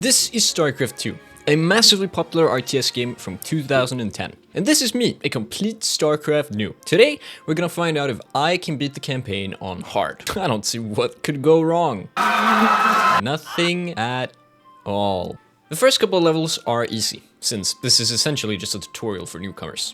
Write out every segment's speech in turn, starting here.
This is Starcraft 2, a massively popular RTS game from 2010. And this is me, a complete Starcraft noob. Today, we're gonna find out if I can beat the campaign on hard. I don't see what could go wrong. Nothing at all. The first couple of levels are easy, since this is essentially just a tutorial for newcomers.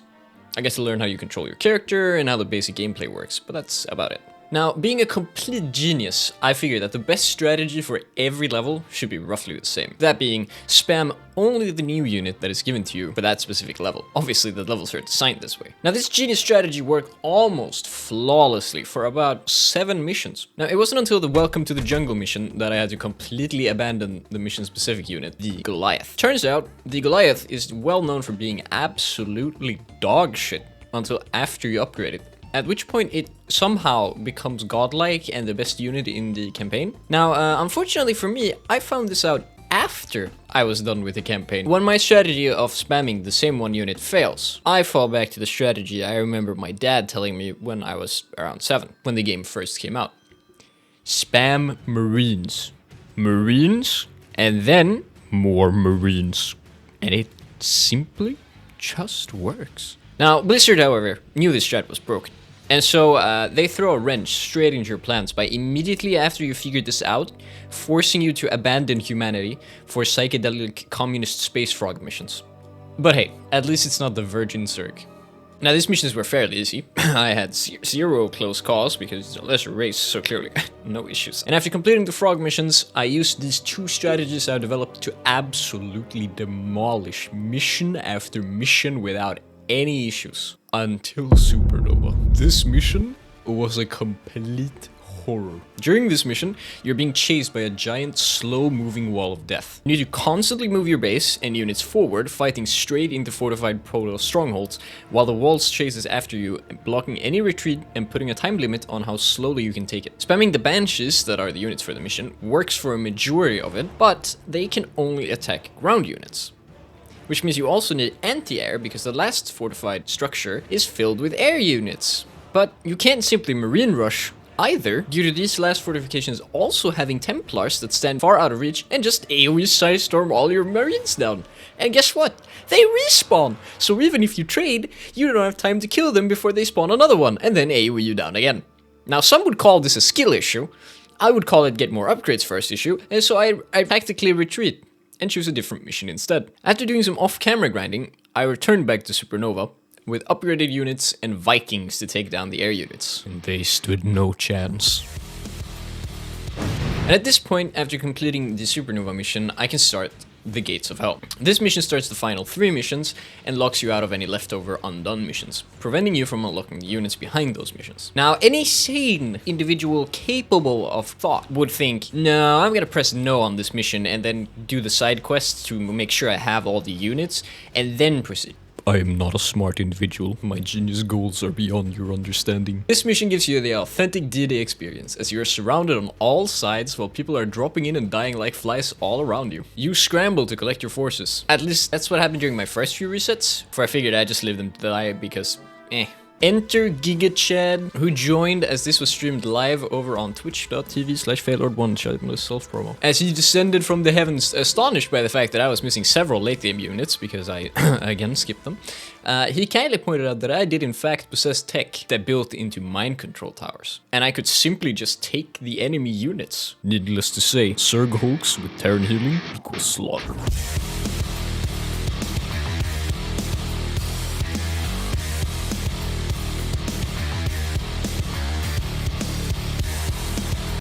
I get to learn how you control your character and how the basic gameplay works, but that's about it. Now, being a complete genius, I figured that the best strategy for every level should be roughly the same. That being, spam only the new unit that is given to you for that specific level. Obviously, the levels are designed this way. Now, this genius strategy worked almost flawlessly for about 7 missions. Now, it wasn't until the Welcome to the Jungle mission that I had to completely abandon the mission-specific unit, the Goliath. Turns out, the Goliath is well known for being absolutely dog shit until after you upgrade it. At which point it somehow becomes godlike and the best unit in the campaign. Now, unfortunately for me, I found this out after I was done with the campaign. When my strategy of spamming the same one unit fails, I fall back to the strategy I remember my dad telling me when I was around 7, when the game first came out. Spam Marines. Marines, and then more Marines. And it simply just works. Now, Blizzard, however, knew this strat was broken. And so they throw a wrench straight into your plans by immediately after you figured this out, forcing you to abandon humanity for psychedelic communist space frog missions. But hey, at least it's not the Virgin Zerg. Now, these missions were fairly easy. I had 0 close calls because it's a lesser race, so clearly no issues. And after completing the frog missions, I used these 2 strategies I developed to absolutely demolish mission after mission without any issues. Until Supernova. This mission was a complete horror. During this mission, you're being chased by a giant, slow-moving wall of death. You need to constantly move your base and units forward, fighting straight into fortified proto strongholds, while the wall chases after you, blocking any retreat and putting a time limit on how slowly you can take it. Spamming the banshees, that are the units for the mission, works for a majority of it, but they can only attack ground units. Which means you also need anti-air because the last fortified structure is filled with air units. But you can't simply marine rush either, due to these last fortifications also having Templars that stand far out of reach and just AoE size storm all your marines down. And guess what? They respawn! So even if you trade, you don't have time to kill them before they spawn another one and then AoE you down again. Now, some would call this a skill issue. I would call it get more upgrades first issue, and so I tactically retreat and choose a different mission instead. After doing some off-camera grinding, I returned back to Supernova with upgraded units and Vikings to take down the air units. And they stood no chance. And at this point, after completing the Supernova mission, I can start the Gates of Hell. This mission starts the final 3 missions and locks you out of any leftover undone missions, preventing you from unlocking the units behind those missions. Now, any sane individual capable of thought would think, no, I'm gonna press no on this mission and then do the side quests to make sure I have all the units and then proceed. I am not a smart individual. My genius goals are beyond your understanding. This mission gives you the authentic D-Day experience, as you are surrounded on all sides while people are dropping in and dying like flies all around you. You scramble to collect your forces. At least that's what happened during my first few resets, for I figured I'd just leave them to die because, Enter Gigachad, who joined as this was streamed live over on twitch.tv/failord1, shameless self-promo. As he descended from the heavens, astonished by the fact that I was missing several late game units, because I, again, skipped them, he kindly pointed out that I did in fact possess tech that built into mind control towers. And I could simply just take the enemy units. Needless to say, Zerg hulks with Terran healing equals slaughter.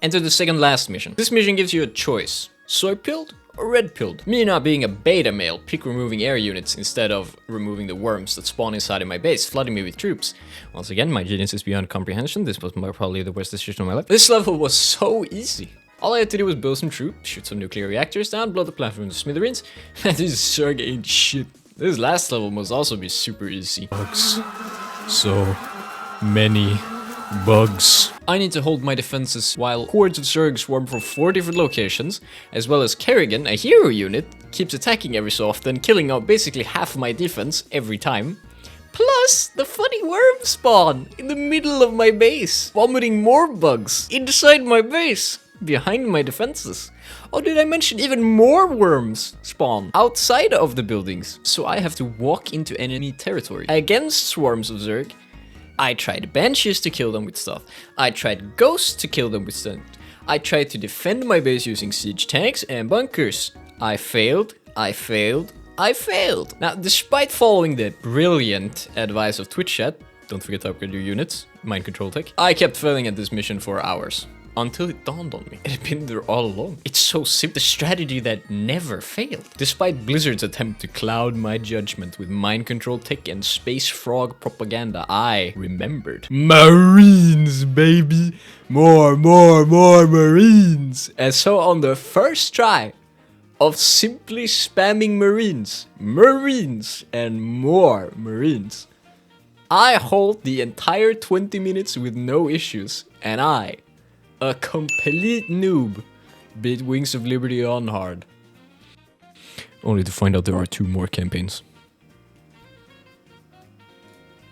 Enter the second last mission. This mission gives you a choice. Soy-pilled or red-pilled? Me not being a beta male, pick removing air units instead of removing the worms that spawn inside of my base, flooding me with troops. Once again, my genius is beyond comprehension. This was probably the worst decision of my life. This level was so easy. All I had to do was build some troops, shoot some nuclear reactors down, blow the platform into smithereens. This Zerg ain't shit. This last level must also be super easy. Bugs. So many bugs. I need to hold my defenses while hordes of Zerg swarm from 4 different locations, as well as Kerrigan, a hero unit, keeps attacking every so often, killing out basically half my defense every time. Plus, the funny worm spawn in the middle of my base, vomiting more bugs inside my base. behind my defenses. Oh, did I mention even more worms spawn outside of the buildings? So I have to walk into enemy territory. Against swarms of Zerg, I tried banshees to kill them with stuff. I tried ghosts to kill them with stuff. I tried to defend my base using siege tanks and bunkers. I failed, I failed, I failed. Now, despite following the brilliant advice of Twitch chat, don't forget to upgrade your units, mind control tech, I kept failing at this mission for hours. Until it dawned on me. It had been there all along. It's so simple. The strategy that never failed. Despite Blizzard's attempt to cloud my judgment with mind control tech and space frog propaganda, I remembered. Marines, baby! More Marines! And so on the first try of simply spamming Marines, and more Marines, I hold the entire 20 minutes with no issues, and I, a complete noob, beat Wings of Liberty on hard. Only to find out there are 2 more campaigns.